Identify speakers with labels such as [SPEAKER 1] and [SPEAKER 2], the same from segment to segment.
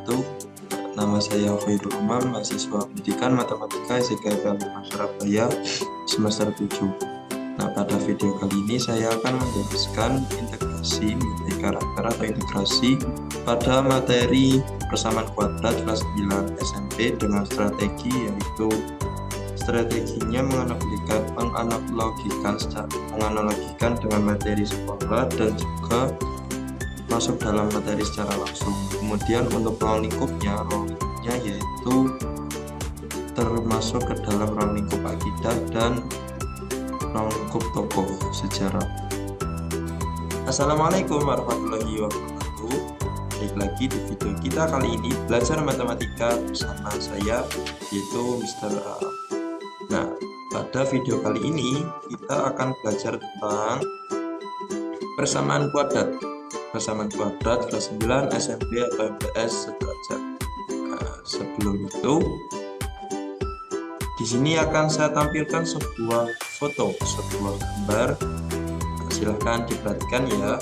[SPEAKER 1] wabarakatuh. Nama saya Khairul Umam, mahasiswa Pendidikan Matematika SIKFL Surabaya semester 7. Nah, pada video kali ini saya akan menjelaskan integrasi nilai karakter atau integrasi pada materi persamaan kuadrat kelas 9 SMP dengan strategi, yaitu strateginya menganalogikan dengan materi sekolah dan juga masuk dalam materi secara langsung. Kemudian untuk ruang lingkupnya yaitu termasuk ke dalam ruang lingkup akidah dan ruang lingkup tokoh sejarah. Assalamualaikum warahmatullahi wabarakatuh. Balik lagi di video kita kali ini, belajar matematika bersama saya, yaitu Mr. A. Nah, pada video kali ini kita akan belajar tentang persamaan kuadrat kelas 9 SMP atau MTS sederajat. Nah, sebelum itu, di sini akan saya tampilkan sebuah gambar. Nah, silahkan diperhatikan ya.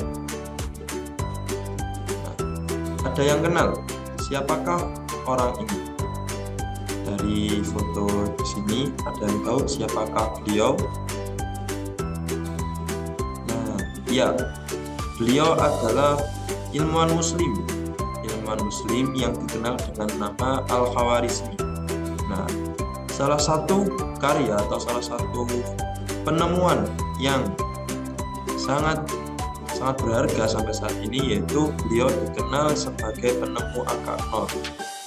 [SPEAKER 1] Nah, ada yang kenal siapakah orang ini? Dari foto di sini ada yang tahu siapakah beliau? Nah, ya. Beliau adalah ilmuwan muslim yang dikenal dengan nama Al-Khawarizmi. Nah, salah satu karya atau salah satu penemuan yang sangat berharga sampai saat ini, yaitu beliau dikenal sebagai penemu angka 0.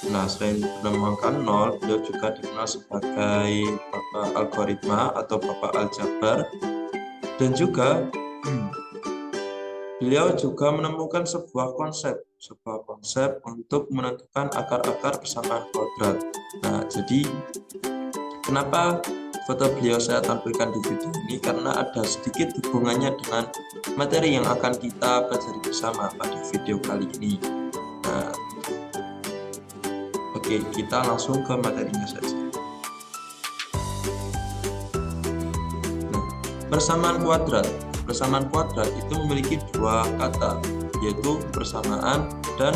[SPEAKER 1] Nah, selain penemu angka 0, beliau juga dikenal sebagai Bapak Algoritma atau Bapak Aljabar, dan juga beliau juga menemukan sebuah konsep untuk menentukan akar-akar persamaan kuadrat. Nah, jadi kenapa foto beliau saya tampilkan di video ini? Karena ada sedikit hubungannya dengan materi yang akan kita pelajari bersama pada video kali ini. Nah, oke, kita langsung ke materinya saja. Nah, persamaan kuadrat itu memiliki dua kata, yaitu persamaan dan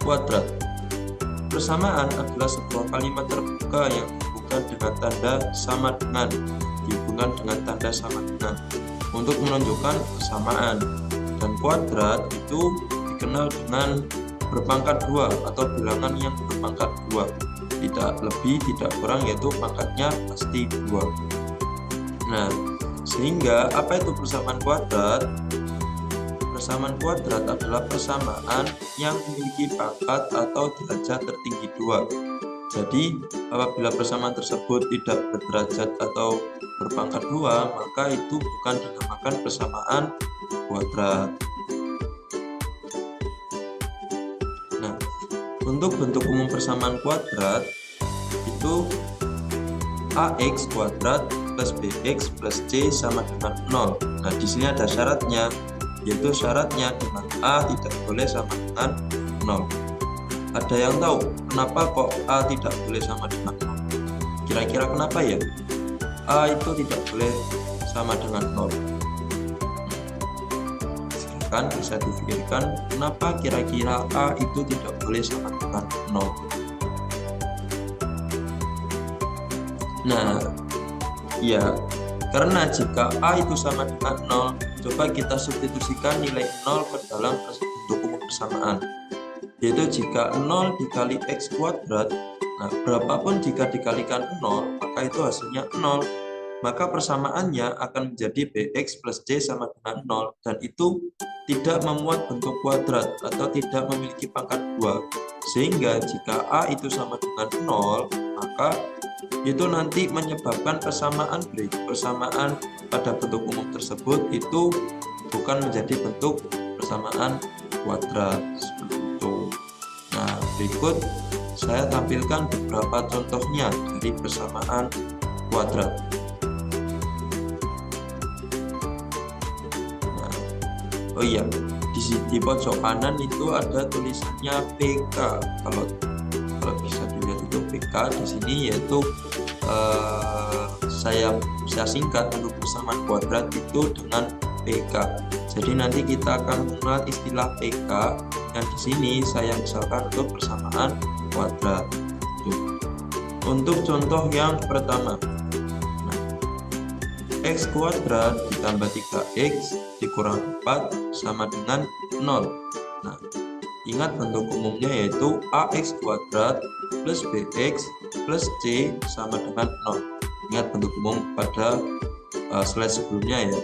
[SPEAKER 1] kuadrat. Persamaan adalah sebuah kalimat terbuka yang dihubungkan dengan tanda sama dengan untuk menunjukkan persamaan. Dan kuadrat itu dikenal dengan berpangkat 2 atau bilangan yang berpangkat 2, tidak lebih tidak kurang, yaitu pangkatnya pasti 2. Nah, sehingga apa itu persamaan kuadrat? Persamaan kuadrat adalah persamaan yang memiliki pangkat atau derajat tertinggi 2. Jadi, apabila persamaan tersebut tidak berderajat atau berpangkat 2, maka itu bukan dinamakan persamaan kuadrat. Nah, untuk bentuk umum persamaan kuadrat itu AX kuadrat plus BX plus C sama dengan 0. Nah, di sini ada syaratnya, yaitu syaratnya di mana A tidak boleh sama dengan 0. Ada yang tahu kenapa kok A tidak boleh sama dengan 0? Kira-kira kenapa ya? A itu tidak boleh sama dengan 0. Silakan bisa dipikirkan kenapa kira-kira A itu tidak boleh sama dengan 0. Nah, ya, karena jika A itu sama dengan 0, coba kita substitusikan nilai 0 ke dalam bentuk umum persamaan, yaitu jika 0 dikali X kuadrat, nah berapapun jika dikalikan 0, maka itu hasilnya 0, maka persamaannya akan menjadi BX plus C sama dengan 0, dan itu tidak memuat bentuk kuadrat atau tidak memiliki pangkat 2, sehingga jika A itu sama dengan 0, maka itu nanti menyebabkan persamaan pada bentuk umum tersebut itu bukan menjadi bentuk persamaan kuadrat seperti itu. Nah, berikut saya tampilkan beberapa contohnya dari persamaan kuadrat. Nah, oh iya, di pojok kanan itu ada tulisannya PK. Kalau bisa dilihat itu PK di sini, yaitu saya singkat untuk persamaan kuadrat itu dengan PK. Jadi nanti kita akan mengenal istilah PK yang di sini saya misalkan untuk persamaan kuadrat. Untuk contoh yang pertama, x kuadrat ditambah 3x dikurang 4 sama dengan 0. Nah, ingat bentuk umumnya yaitu ax kuadrat plus bx plus c sama dengan 0. Ingat bentuk umum pada slide sebelumnya ya.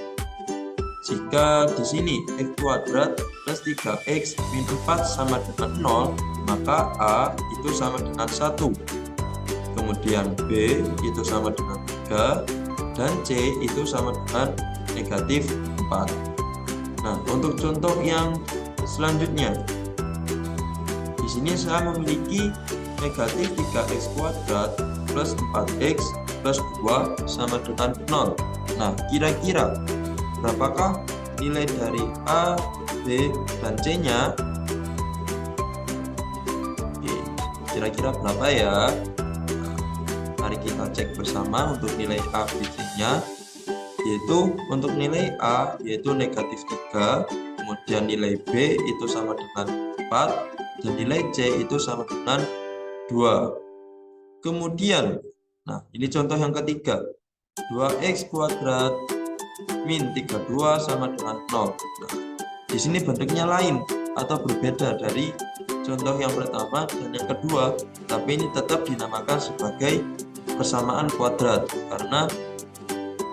[SPEAKER 1] Jika di sini x kuadrat plus 3x min 4 sama dengan 0, maka a itu sama dengan 1. Kemudian b itu sama dengan 3 dan C itu sama dengan negatif 4. Nah, untuk contoh yang selanjutnya, di sini saya memiliki negatif 3x kuadrat plus 4x plus 2 sama dengan 0. Nah, kira-kira berapakah nilai dari A, B, dan C-nya? Kira-kira berapa ya? Mari kita cek bersama untuk nilai A, B, C-nya, yaitu untuk nilai A yaitu negatif 3, kemudian nilai B itu sama dengan 4, dan nilai C itu sama dengan 2. Kemudian, nah ini contoh yang ketiga, 2x kuadrat min 32 sama dengan 0. Nah, di sini bentuknya lain atau berbeda dari contoh yang pertama dan yang kedua, tapi ini tetap dinamakan sebagai persamaan kuadrat karena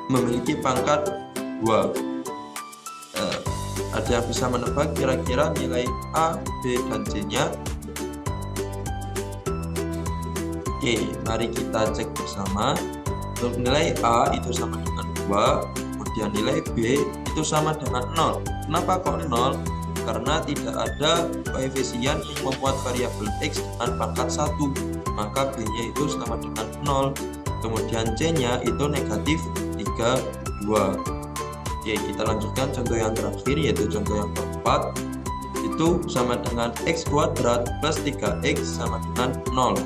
[SPEAKER 1] memiliki pangkat 2. Ada yang bisa menebak kira-kira nilai A, B, dan C-nya? Oke, mari kita cek bersama. Untuk nilai A itu sama dengan 2, kemudian nilai B itu sama dengan 0. Kenapa kok 0? Karena tidak ada koefisien yang membuat variabel X dengan pangkat 1, maka B-nya itu sama dengan 0. Kemudian C-nya itu negatif 3, 2. Oke, kita lanjutkan contoh yang terakhir, yaitu contoh yang keempat. Itu sama dengan X kuadrat plus 3X sama dengan 0.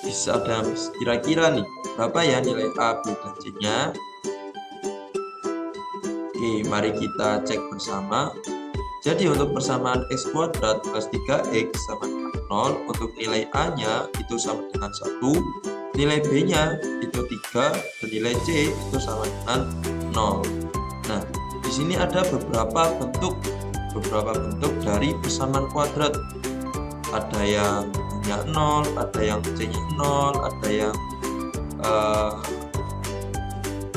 [SPEAKER 1] Bisa ada kira-kira nih, berapa ya nilai A, B, dan C-nya? Oke, mari kita cek bersama. Jadi untuk persamaan x kuadrat plus 3x sama dengan 0, untuk nilai A-nya itu sama dengan 1, nilai B-nya itu 3, dan nilai C itu sama dengan 0. Nah, di sini ada beberapa bentuk dari persamaan kuadrat. Ada yang B-nya 0, ada yang C-nya 0, ada yang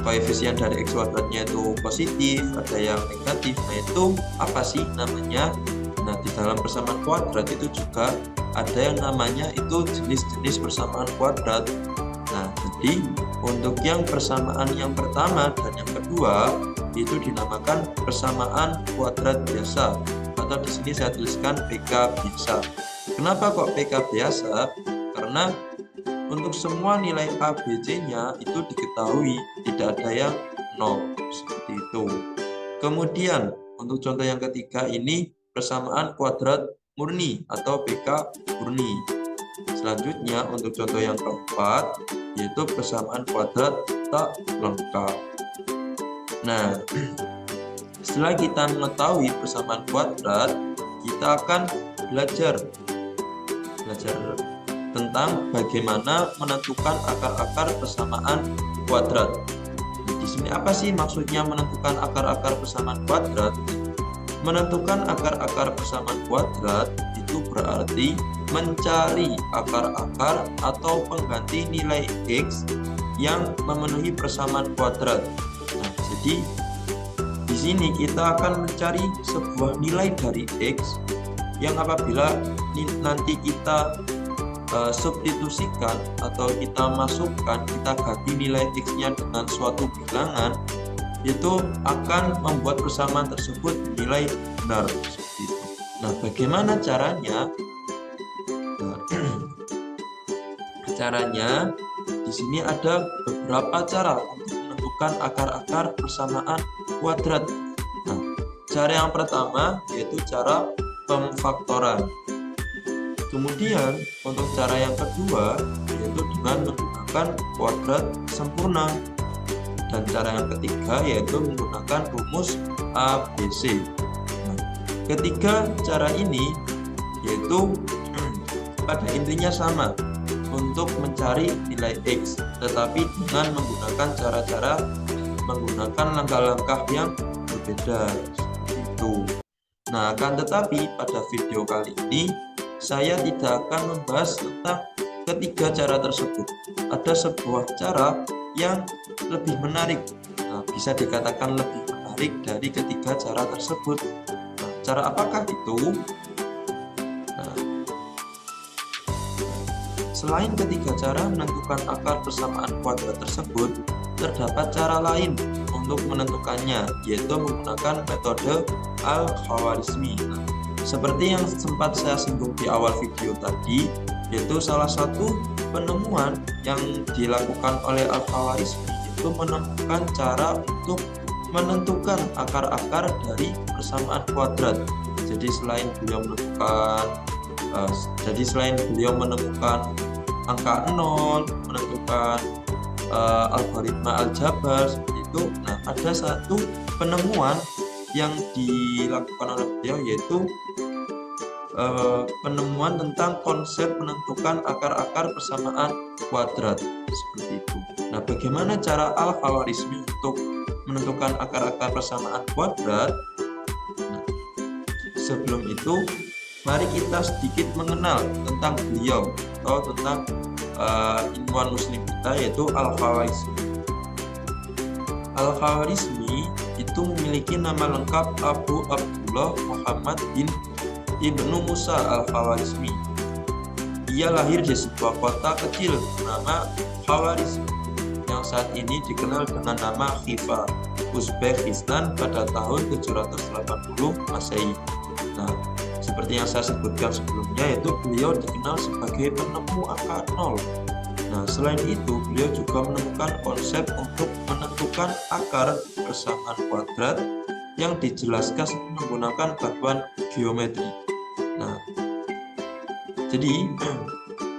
[SPEAKER 1] koefisien dari x kuadratnya itu positif, ada yang negatif. Nah, itu apa sih namanya? Nah, di dalam persamaan kuadrat itu juga ada yang namanya itu jenis-jenis persamaan kuadrat. Nah, jadi untuk yang persamaan yang pertama dan yang kedua itu dinamakan persamaan kuadrat biasa, atau di sini saya tuliskan PK biasa. Kenapa kok PK biasa? Karena untuk semua nilai A, B, C-nya itu diketahui, tidak ada yang 0, seperti itu. Kemudian, untuk contoh yang ketiga ini persamaan kuadrat murni atau PK murni. Selanjutnya, untuk contoh yang keempat, yaitu persamaan kuadrat tak lengkap. Nah, setelah kita mengetahui persamaan kuadrat, kita akan belajar tentang bagaimana menentukan akar-akar persamaan kuadrat. Nah, di sini apa sih maksudnya menentukan akar-akar persamaan kuadrat? Menentukan akar-akar persamaan kuadrat itu berarti mencari akar-akar atau pengganti nilai x yang memenuhi persamaan kuadrat. Nah, jadi di sini kita akan mencari sebuah nilai dari x yang apabila nanti kita substitusikan atau kita masukkan, kita ganti nilai x-nya dengan suatu bilangan, itu akan membuat persamaan tersebut nilai benar, seperti itu. Nah, bagaimana caranya? Caranya di sini ada beberapa cara untuk menentukan akar-akar persamaan kuadrat. Nah, cara yang pertama yaitu cara pemfaktoran. Kemudian untuk cara yang kedua yaitu dengan menggunakan kuadrat sempurna. Dan cara yang ketiga yaitu menggunakan rumus ABC. Nah, ketiga cara ini yaitu pada intinya sama untuk mencari nilai X, tetapi dengan menggunakan cara-cara menggunakan langkah-langkah yang berbeda seperti itu. Nah, akan tetapi pada video kali ini saya tidak akan membahas tentang ketiga cara tersebut. Ada sebuah cara yang lebih menarik, nah, bisa dikatakan lebih menarik dari ketiga cara tersebut. Nah, cara apakah itu? Nah, selain ketiga cara menentukan akar persamaan kuadrat tersebut, terdapat cara lain untuk menentukannya, yaitu menggunakan metode Al-Khawarizmi. Nah, seperti yang sempat saya singgung di awal video tadi, yaitu salah satu penemuan yang dilakukan oleh Al-Khawarizmi itu menemukan cara untuk menentukan akar-akar dari persamaan kuadrat. Jadi selain beliau menemukan angka 0, menentukan algoritma aljabar seperti itu. Nah, ada satu penemuan yang dilakukan oleh beliau yaitu penemuan tentang konsep menentukan akar-akar persamaan kuadrat seperti itu. Nah, bagaimana cara Al-Khawarizmi untuk menentukan akar-akar persamaan kuadrat? Nah, sebelum itu, mari kita sedikit mengenal tentang beliau atau tentang ilmuwan muslim kita, yaitu Al-Khawarizmi. Al-Khawarizmi itu memiliki nama lengkap Abu Abdullah Muhammad bin Ibnu Musa Al-Khawarizmi. Ia lahir di sebuah kota kecil bernama Khawarizm yang saat ini dikenal dengan nama Khiva, Uzbekistan pada tahun 780 Masehi. Nah, seperti yang saya sebutkan sebelumnya, yaitu beliau dikenal sebagai penemu angka 0. Nah, selain itu beliau juga menemukan konsep untuk menentukan akar persamaan kuadrat yang dijelaskan menggunakan batuan geometri. Nah, jadi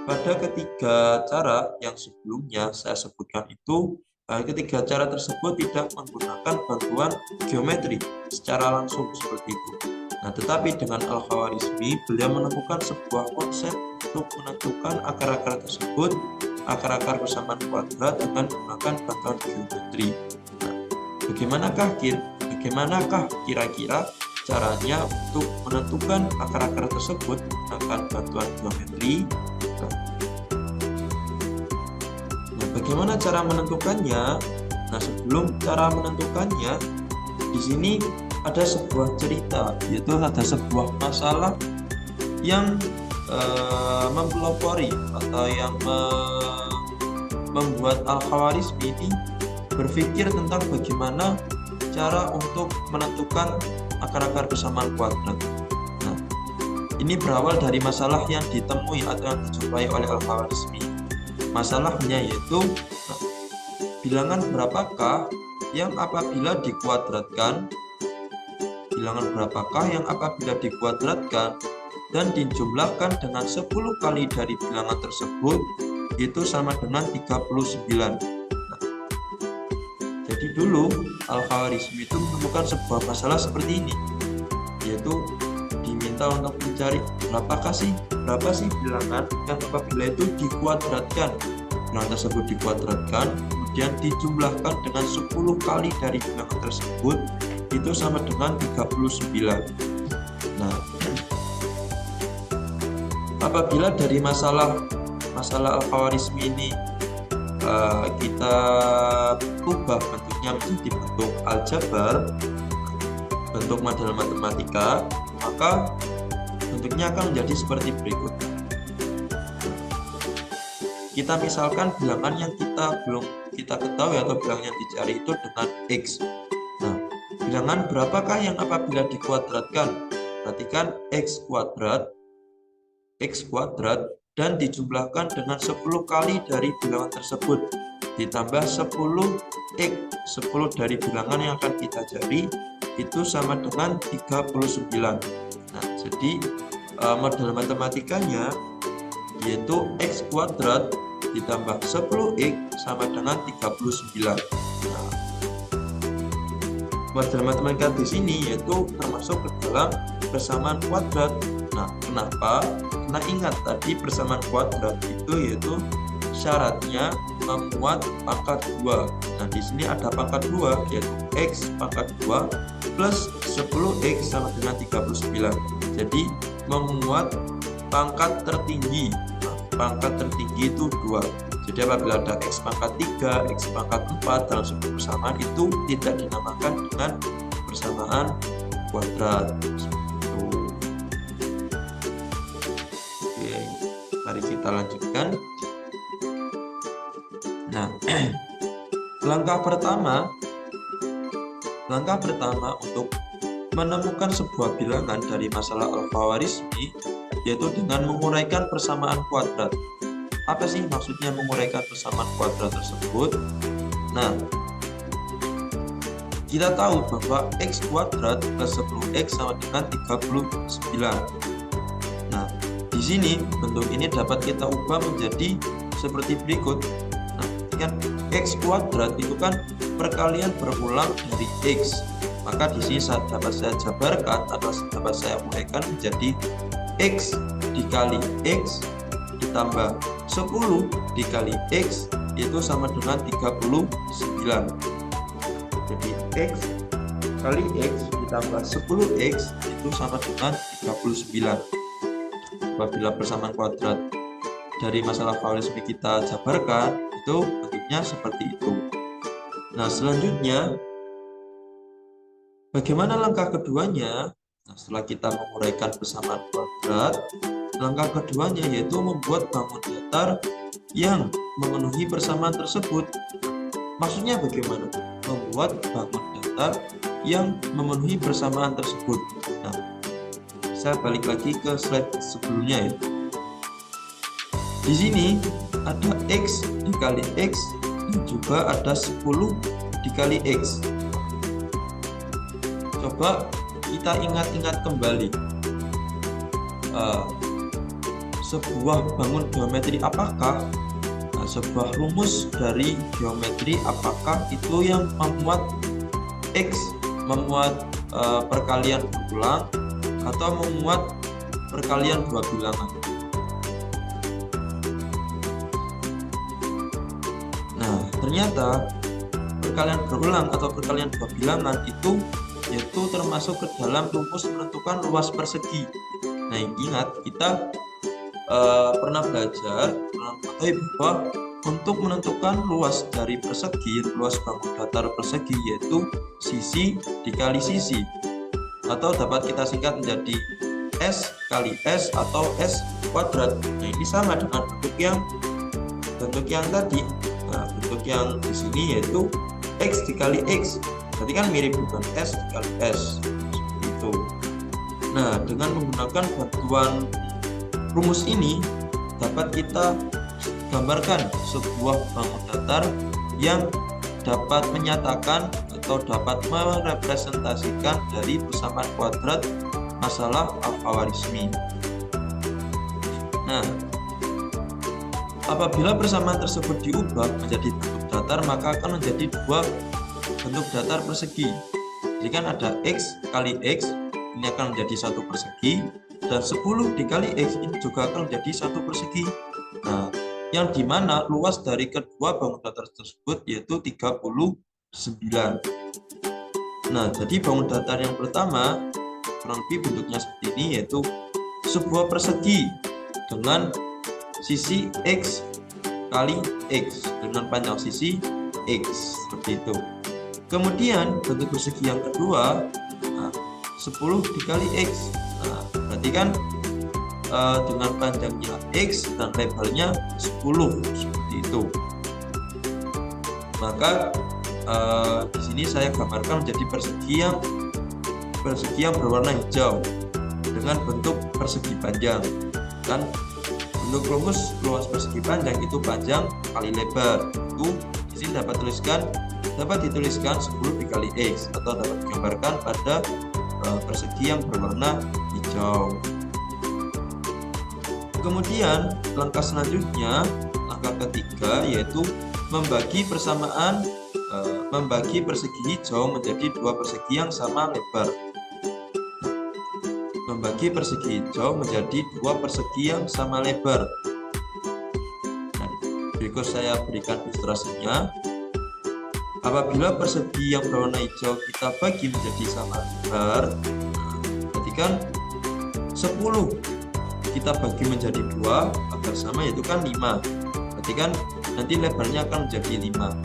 [SPEAKER 1] pada ketiga cara yang sebelumnya saya sebutkan itu, ketiga cara tersebut tidak menggunakan bantuan geometri secara langsung seperti itu. Nah, tetapi dengan Al-Khawarizmi beliau menemukan sebuah konsep untuk menentukan akar-akar tersebut, akar-akar persamaan kuadrat dengan menggunakan bantuan geometri. Nah, bagaimanakah kira-kira caranya untuk menentukan akar-akar tersebut menggunakan bantuan geometri? Nah, bagaimana cara menentukannya? Nah, sebelum cara menentukannya, di sini ada sebuah cerita, yaitu ada sebuah masalah yang mempelopori atau yang membuat Al-Khawarizmi ini berpikir tentang bagaimana cara untuk menentukan akar-akar persamaan kuadrat. Nah, ini berawal dari masalah yang ditemui atau yang dijumpai oleh Al-Khawarizmi. Masalahnya yaitu, bilangan berapakah yang apabila dikuadratkan dan dijumlahkan dengan 10 kali dari bilangan tersebut itu sama dengan 39. Nah, jadi dulu Al-Khawarizmi itu menemukan sebuah masalah seperti ini, yaitu diminta untuk mencari berapa sih bilangan yang apabila itu dikuadratkan, bilangan tersebut dikuadratkan kemudian dijumlahkan dengan 10 kali dari bilangan tersebut itu sama dengan 39. Nah, apabila dari masalah Al-Khawarizmi ini kita ubah bentuknya menjadi bentuk aljabar, bentuk model matematika, maka bentuknya akan menjadi seperti berikut. Kita misalkan bilangan yang kita ketahui atau bilangan yang dicari itu dengan X. Nah, bilangan berapakah yang apabila dikuadratkan? Perhatikan X kuadrat dan dijumlahkan dengan 10 kali dari bilangan tersebut ditambah 10x, 10 dari bilangan yang akan kita cari itu sama dengan 39. Nah, jadi model matematikanya yaitu X kuadrat ditambah 10x sama dengan 39. Nah, pelajaran matematika di sini yaitu termasuk ke dalam persamaan kuadrat. Nah, kenapa? Karena ingat tadi persamaan kuadrat itu yaitu syaratnya memuat pangkat 2. Nah, di sini ada pangkat 2 yaitu x pangkat 2 plus 10x sama dengan 39. Jadi memuat pangkat tertinggi. Nah, pangkat tertinggi itu 2. Jadi apabila ada x pangkat 3, x pangkat 4 dalam sebuah persamaan itu tidak dinamakan dengan persamaan kuadrat. Oke, mari kita lanjutkan. Nah, langkah pertama untuk menemukan sebuah bilangan dari masalah Al-Khawarizmi yaitu dengan menguraikan persamaan kuadrat. Apa sih maksudnya menguraikan persamaan kuadrat tersebut? Nah, kita tahu bahwa x kuadrat plus 10x sama dengan 39. Nah, di sini bentuk ini dapat kita ubah menjadi seperti berikut. Nah, kan x kuadrat itu kan perkalian berulang dari x. Maka di sini dapat saya jabarkan atau dapat saya uraikan menjadi x dikali x ditambah 10 dikali x itu sama dengan 39. Jadi x kali x ditambah 10x itu sama dengan 39. Apabila persamaan kuadrat dari masalah Khawarizmi kita jabarkan, itu bentuknya seperti itu. Nah, selanjutnya bagaimana langkah keduanya? Nah, setelah kita menguraikan persamaan kuadrat, langkah keduanya yaitu membuat bangun datar yang memenuhi persamaan tersebut. Maksudnya bagaimana? Membuat bangun datar yang memenuhi persamaan tersebut. Nah, saya balik lagi ke slide sebelumnya ya. Di sini ada x dikali x dan juga ada 10 dikali x. Coba kita ingat-ingat kembali. Sebuah bangun geometri apakah? Nah, sebuah rumus dari geometri apakah itu yang memuat x, memuat perkalian berulang atau memuat perkalian dua bilangan? Nah, ternyata perkalian berulang atau perkalian dua bilangan itu yaitu termasuk ke dalam rumus menentukan luas persegi. Nah, ingat kita pernah belajar, pernah mengetahui bahwa untuk menentukan luas dari persegi, luas bangun datar persegi yaitu sisi dikali sisi, atau dapat kita singkat menjadi S kali S atau S kuadrat. Nah, ini sama dengan bentuk yang tadi. Nah, bentuk yang di sini yaitu X dikali X. Berarti kan mirip, bukan S dikali S. Seperti itu. Nah, dengan menggunakan bantuan rumus ini dapat kita gambarkan sebuah bangun datar yang dapat menyatakan atau dapat merepresentasikan dari persamaan kuadrat masalah Al-Khawarizmi. Nah, apabila persamaan tersebut diubah menjadi bentuk datar, maka akan menjadi dua bentuk datar persegi. Jadi kan ada X kali X, ini akan menjadi satu persegi, dan 10 dikali X ini juga akan menjadi satu persegi. Nah, yang dimana luas dari kedua bangun datar tersebut yaitu 39. Nah, jadi bangun datar yang pertama kurang lebih bentuknya seperti ini, yaitu sebuah persegi dengan sisi X kali X dengan panjang sisi X, seperti itu. Kemudian bentuk persegi yang kedua, 10 dikali X. Nah, berarti kan dengan panjangnya X dan lebarnya 10, seperti itu. Maka di sini saya gambarkan menjadi persegi yang berwarna hijau dengan bentuk persegi panjang. Kan bentuk rumus luas persegi panjang itu panjang kali lebar. Itu di sini dapat dituliskan 10 dikali X atau dapat digambarkan pada persegi yang berwarna hijau. Kemudian langkah selanjutnya, langkah ketiga, yaitu membagi persamaan membagi persegi hijau menjadi dua persegi yang sama lebar. Membagi persegi hijau menjadi dua persegi yang sama lebar. Nah, berikut saya berikan ilustrasinya. Apabila persegi yang berwarna hijau kita bagi menjadi sama lebar, berarti kan 10 kita bagi menjadi 2 agar sama, yaitu kan 5. Berarti kan nanti lebarnya akan menjadi 5.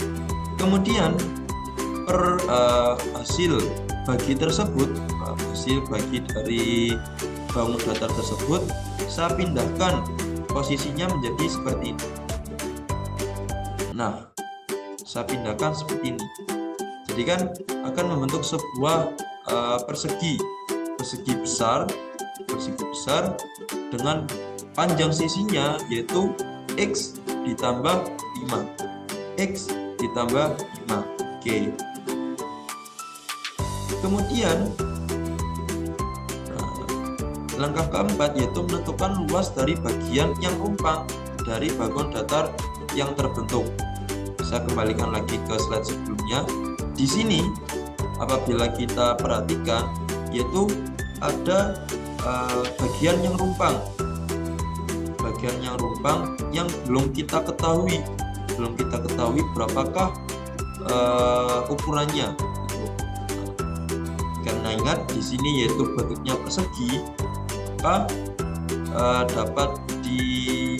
[SPEAKER 1] Kemudian hasil bagi tersebut, hasil bagi dari bangun datar tersebut saya pindahkan posisinya menjadi seperti ini. Nah, saya pindahkan seperti ini. Jadi kan akan membentuk sebuah persegi besar dengan panjang sisinya yaitu X ditambah 5. X ditambah 5. Oke. Kemudian langkah keempat yaitu menentukan luas dari bagian yang rumpang dari bangun datar yang terbentuk. Saya kembalikan lagi ke slide sebelumnya. Di sini apabila kita perhatikan yaitu ada bagian yang rumpang. Bagian yang rumpang yang belum kita ketahui berapakah ukurannya. Karena ingat di sini yaitu bentuknya persegi, maka dapat dipastikan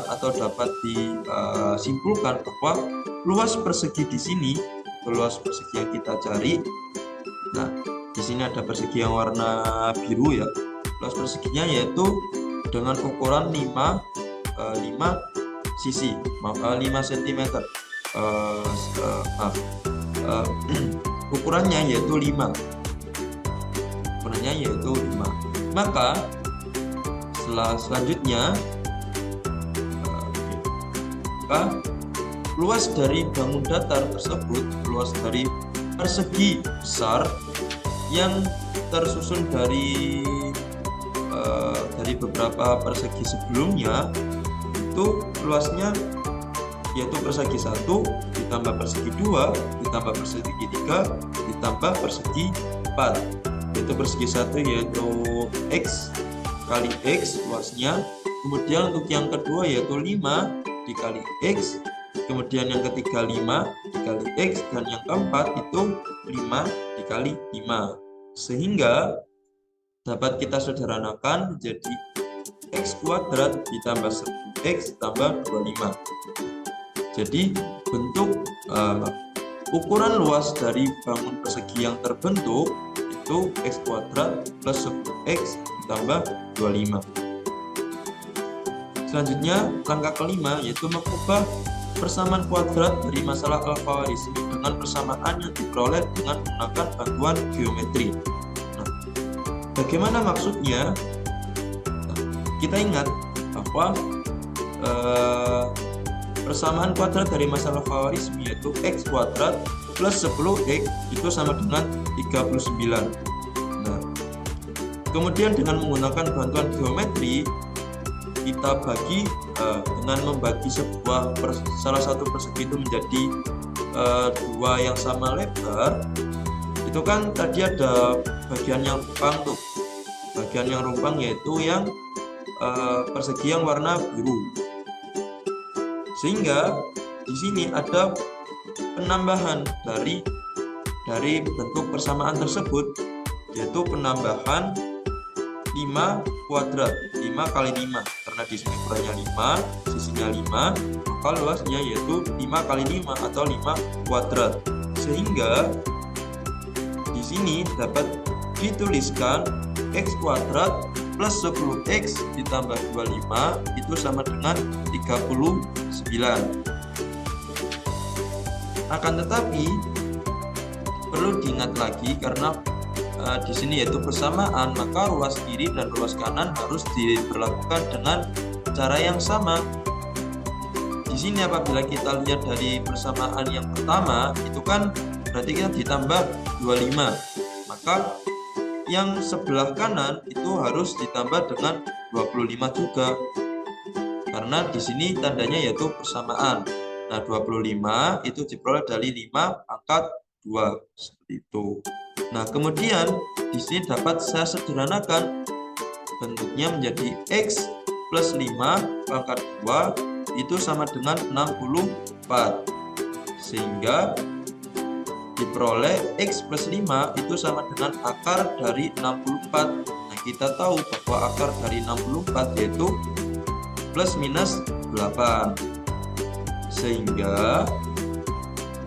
[SPEAKER 1] atau dapat disimpulkan bahwa luas persegi di sini, luas persegi yang kita cari. Nah, di sini ada persegi yang warna biru ya. Luas perseginya yaitu dengan ukuran 5 cm, ukurannya yaitu 5. Maka selanjutnya luas dari bangun datar tersebut, luas dari persegi besar yang tersusun dari beberapa persegi sebelumnya, itu luasnya yaitu persegi 1 ditambah persegi 2 ditambah persegi 3 ditambah persegi 4. Yaitu persegi 1 yaitu X kali X luasnya, kemudian untuk yang kedua yaitu 5 dikali X, kemudian yang ketiga 5 dikali X, dan yang keempat itu 5 dikali 5, sehingga dapat kita sederhanakan menjadi X kuadrat ditambah 10X tambah 25. Jadi bentuk ukuran luas dari bangun persegi yang terbentuk itu X kuadrat plus 10X ditambah 25. Selanjutnya langkah kelima yaitu mengubah persamaan kuadrat dari masalah Al-Khawarizmi dengan persamaan yang diperoleh dengan menggunakan bantuan geometri. Nah, bagaimana maksudnya? Kita ingat bahwa persamaan kuadrat dari masalah Khawarizmi yaitu X kuadrat plus 10X itu sama dengan 39. Nah, kemudian dengan menggunakan bantuan geometri kita bagi dengan membagi salah satu persegi itu menjadi dua yang sama lebar. Itu kan tadi ada bagian yang rumpang tuh. Bagian yang rumpang yaitu yang persegi yang warna biru. Sehingga di sini ada penambahan dari bentuk persamaan tersebut, yaitu penambahan 5 kuadrat, 5 kali 5, karena di sini ukurannya 5, sisinya 5, maka luasnya yaitu 5 kali 5 atau 5 kuadrat. Sehingga di sini dapat dituliskan X kuadrat plus 10X ditambah 25 itu sama dengan 39. Akan tetapi perlu diingat lagi karena di sini yaitu persamaan, maka ruas kiri dan ruas kanan harus diberlakukan dengan cara yang sama. Di sini apabila kita lihat dari persamaan yang pertama itu kan berarti kita ditambah 25, maka yang sebelah kanan itu harus ditambah dengan 25 juga, karena di sini tandanya yaitu persamaan. Nah, 25 itu diperoleh dari 5 pangkat 2 seperti itu. Nah, kemudian di sini dapat saya sederhanakan bentuknya menjadi X plus 5 pangkat 2 itu sama dengan 64. Sehingga diperoleh X plus 5 itu sama dengan akar dari 64. Nah, kita tahu bahwa akar dari 64 yaitu plus minus 8. Sehingga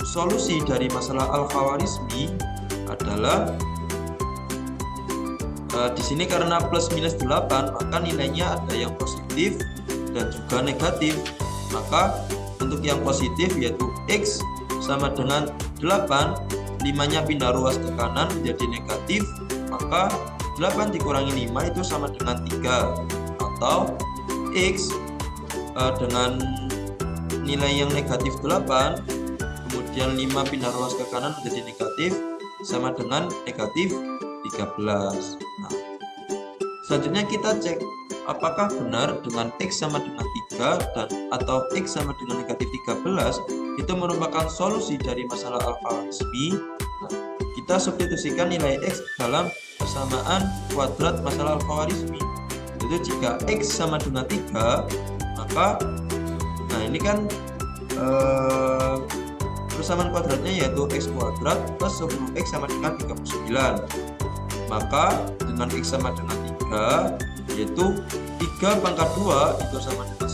[SPEAKER 1] solusi dari masalah Al-Khawarizmi adalah di sini karena plus minus 8 maka nilainya ada yang positif dan juga negatif. Maka untuk yang positif yaitu X sama dengan 8, 5-nya pindah ruas ke kanan menjadi negatif, maka 8 dikurangi 5 itu sama dengan 3, atau X dengan nilai yang negatif 8, kemudian 5 pindah ruas ke kanan menjadi negatif, sama dengan negatif 13. Nah, selanjutnya kita cek apakah benar dengan X sama dengan 3 dan atau X sama dengan negatif 13 itu merupakan solusi dari masalah Al-Khawarizmi. Nah, kita substitusikan nilai X dalam persamaan kuadrat masalah Al-Khawarizmi. Jadi jika X sama dengan 3, maka nah ini kan persamaan kuadratnya yaitu X kuadrat plus 10X sama dengan 39. Maka dengan X sama dengan 3 yaitu 3 pangkat 2 itu sama dengan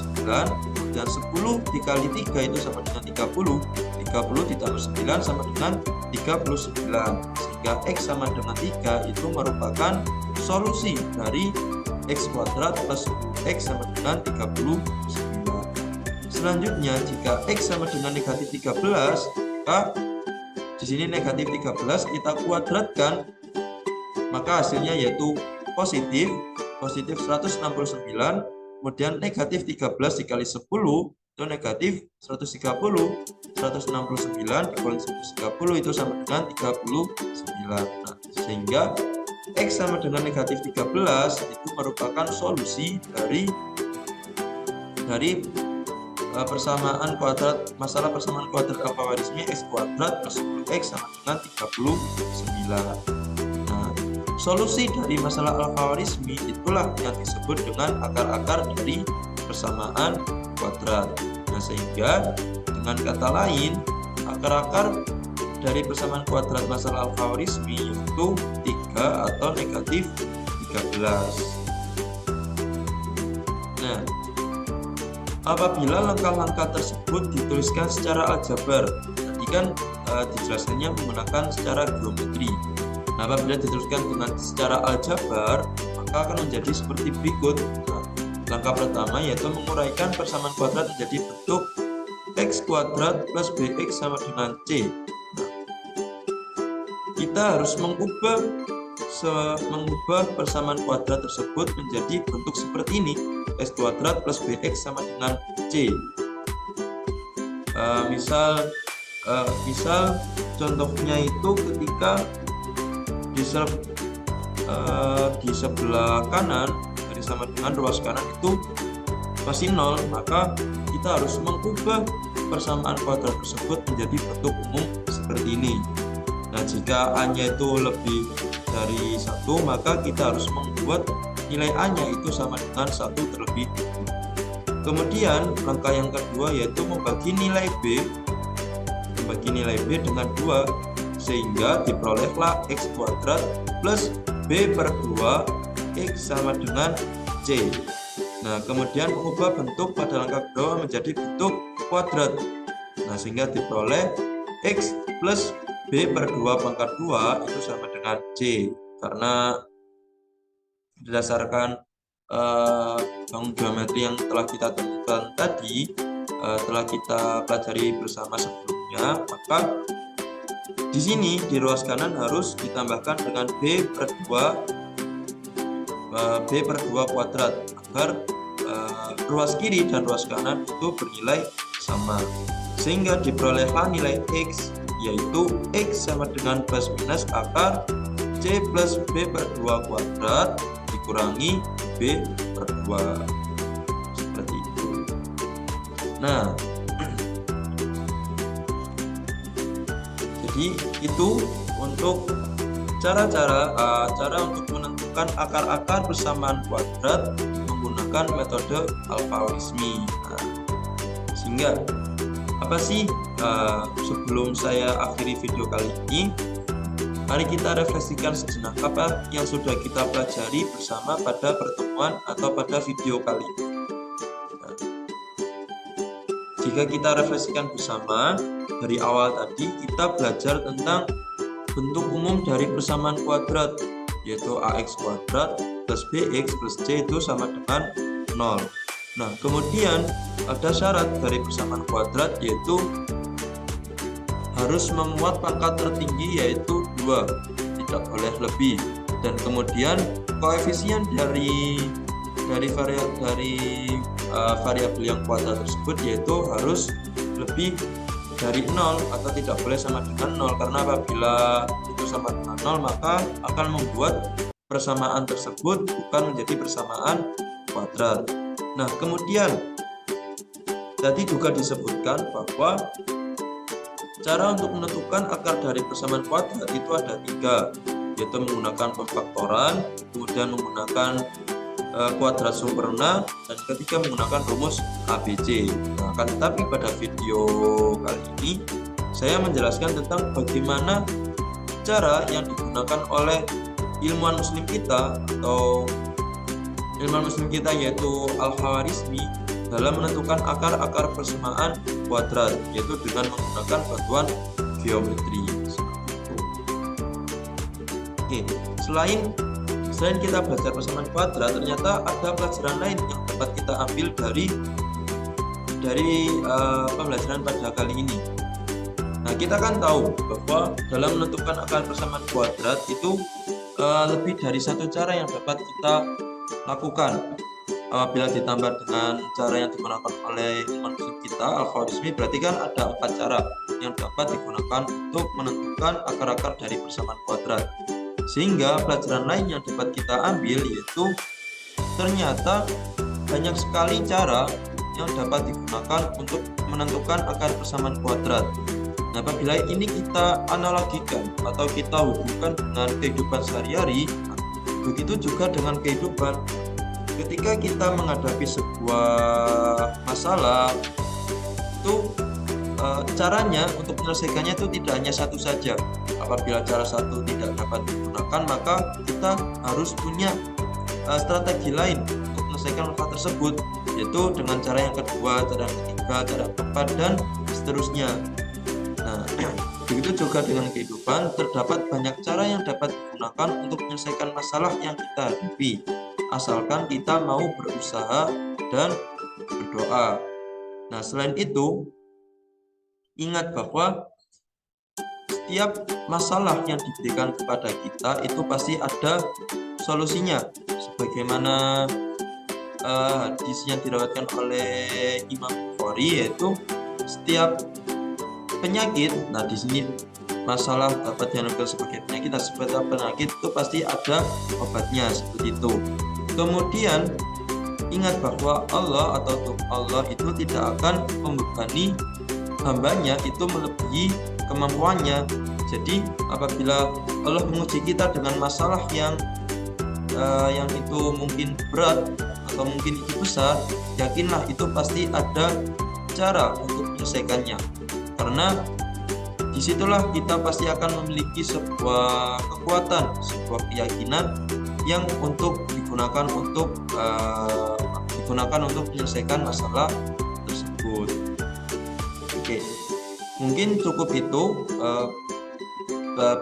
[SPEAKER 1] 9, kemudian 10 dikali 3 itu sama dengan 30, 30 ditambah 9 sama dengan 39, sehingga X sama dengan 3 itu merupakan solusi dari X kuadrat plus 10X sama dengan 39. Selanjutnya jika X sama dengan negatif 13, maka di sini negatif 13 kita kuadratkan, maka hasilnya yaitu positif 169, kemudian negatif 13 dikali 10 itu negatif 130, 169 dikurangi 130 itu sama dengan 39. Nah, sehingga X sama dengan negatif 13 itu merupakan solusi dari persamaan kuadrat masalah persamaan kuadrat Al-Khawarizmi X kuadrat plus 10X sama dengan 39. Nah, solusi dari masalah Al-Khawarizmi itulah yang disebut dengan akar-akar dari persamaan kuadrat. Nah, sehingga dengan kata lain akar-akar dari persamaan kuadrat masalah Al-Khawarizmi yaitu 3 atau negatif 13. Nah, apabila langkah-langkah tersebut dituliskan secara aljabar, tadi kan dijelaskannya menggunakan secara geometri. Nah, apabila dituliskan dengan secara aljabar, maka akan menjadi seperti berikut. Nah, langkah pertama yaitu menguraikan persamaan kuadrat menjadi bentuk X kuadrat plus BX sama dengan C. Nah, kita harus mengubah persamaan kuadrat tersebut menjadi bentuk seperti ini, X kuadrat plus BX sama dengan C. Misal contohnya itu ketika di sebelah kanan dari sama dengan ruas kanan itu masih 0, maka kita harus mengubah persamaan kuadrat tersebut menjadi bentuk umum seperti ini. Nah, jika A-nya itu lebih dari 1, maka kita harus membuat nilai A-nya itu sama dengan 1 terlebih dahulu. Kemudian langkah yang kedua yaitu membagi nilai B dengan 2, sehingga diperolehlah X kuadrat plus B per 2 X sama dengan C. Nah, kemudian mengubah bentuk pada langkah kedua menjadi bentuk kuadrat. Nah, sehingga diperoleh X plus B per 2 pangkat 2 itu sama dengan C. Karena berdasarkan bangun geometri yang telah kita temukan tadi, telah kita pelajari bersama sebelumnya, maka di sini di ruas kanan harus ditambahkan dengan B per 2 kuadrat agar ruas kiri dan ruas kanan itu bernilai sama, sehingga diperolehlah nilai X yaitu X sama dengan plus minus akar C plus B per 2 kuadrat dikurangi B per 2 seperti itu. Nah, Jadi itu untuk cara untuk menentukan akar-akar persamaan kuadrat menggunakan metode Al-Khwarizmi. Nah, sehingga apa sih, sebelum saya akhiri video kali ini, mari kita refleksikan sejenak apa yang sudah kita pelajari bersama pada pertemuan atau pada video kali ini. Nah, jika kita refleksikan bersama, dari awal tadi kita belajar tentang bentuk umum dari persamaan kuadrat, yaitu ax kuadrat plus bx plus c itu sama dengan 0. Nah, kemudian ada syarat dari persamaan kuadrat, yaitu harus memuat pangkat tertinggi yaitu 2, tidak boleh lebih. Dan kemudian koefisien dari variabel yang kuadrat tersebut yaitu harus lebih dari 0 atau tidak boleh sama dengan 0, karena apabila itu sama dengan 0 maka akan membuat persamaan tersebut bukan menjadi persamaan kuadrat. Nah, kemudian tadi juga disebutkan bahwa cara untuk menentukan akar dari persamaan kuadrat itu ada 3, yaitu menggunakan pemfaktoran, kemudian menggunakan kuadrat sempurna, dan ketiga menggunakan rumus ABC. Nah, akan tetapi pada video kali ini saya menjelaskan tentang bagaimana cara yang digunakan oleh ilmuwan muslim kita atau ilmuwan muslim kita yaitu Al-Khwarizmi dalam menentukan akar-akar persamaan kuadrat, yaitu dengan menggunakan bantuan geometri. Oke, selain kita belajar persamaan kuadrat, ternyata ada pelajaran lain yang dapat kita ambil dari pembelajaran pada kali ini. Nah, kita kan tahu bahwa dalam menentukan akar persamaan kuadrat itu lebih dari satu cara yang dapat kita lakukan. Apabila ditambah dengan cara yang digunakan oleh ilmuwan muslim kita Al-Khwarizmi, berarti kan ada 4 cara yang dapat digunakan untuk menentukan akar-akar dari persamaan kuadrat. Sehingga pelajaran lain yang dapat kita ambil yaitu ternyata banyak sekali cara yang dapat digunakan untuk menentukan akar persamaan kuadrat. Nah, apabila ini kita analogikan atau kita hubungkan dengan kehidupan sehari-hari, begitu juga dengan kehidupan. Ketika kita menghadapi sebuah masalah, itu caranya untuk menyelesaikannya itu tidak hanya satu saja. Apabila cara satu tidak dapat digunakan, maka kita harus punya strategi lain untuk menyelesaikan masalah tersebut, yaitu dengan cara yang kedua, cara yang ketiga, cara yang keempat, dan seterusnya. Nah, begitu juga dengan kehidupan, terdapat banyak cara yang dapat digunakan untuk menyelesaikan masalah yang kita hadapi, asalkan kita mau berusaha dan berdoa. Nah, selain itu, ingat bahwa setiap masalah yang diberikan kepada kita itu pasti ada solusinya, sebagaimana hadis yang diriwayatkan oleh Imam Bukhari, yaitu setiap penyakit, nah di sini masalah dapat dianggap sebagai penyakit, nah setiap penyakit itu pasti ada obatnya, seperti itu. Kemudian ingat bahwa Allah atau Allah itu tidak akan membebani hambanya itu melebihi kemampuannya. Jadi apabila Allah menguji kita dengan masalah yang itu mungkin berat atau mungkin itu besar, yakinlah itu pasti ada cara untuk menyelesaikannya, karena disitulah kita pasti akan memiliki sebuah kekuatan, sebuah keyakinan yang digunakan untuk menyelesaikan masalah tersebut. Oke, mungkin cukup itu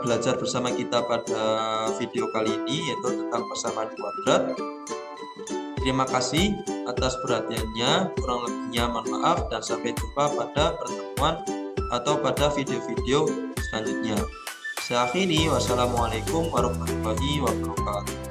[SPEAKER 1] belajar bersama kita pada video kali ini, yaitu tentang persamaan kuadrat. Terima kasih atas perhatiannya, kurang lebihnya mohon maaf, dan sampai jumpa pada pertemuan atau pada video-video selanjutnya. Saya akhiri, wassalamualaikum warahmatullahi wabarakatuh.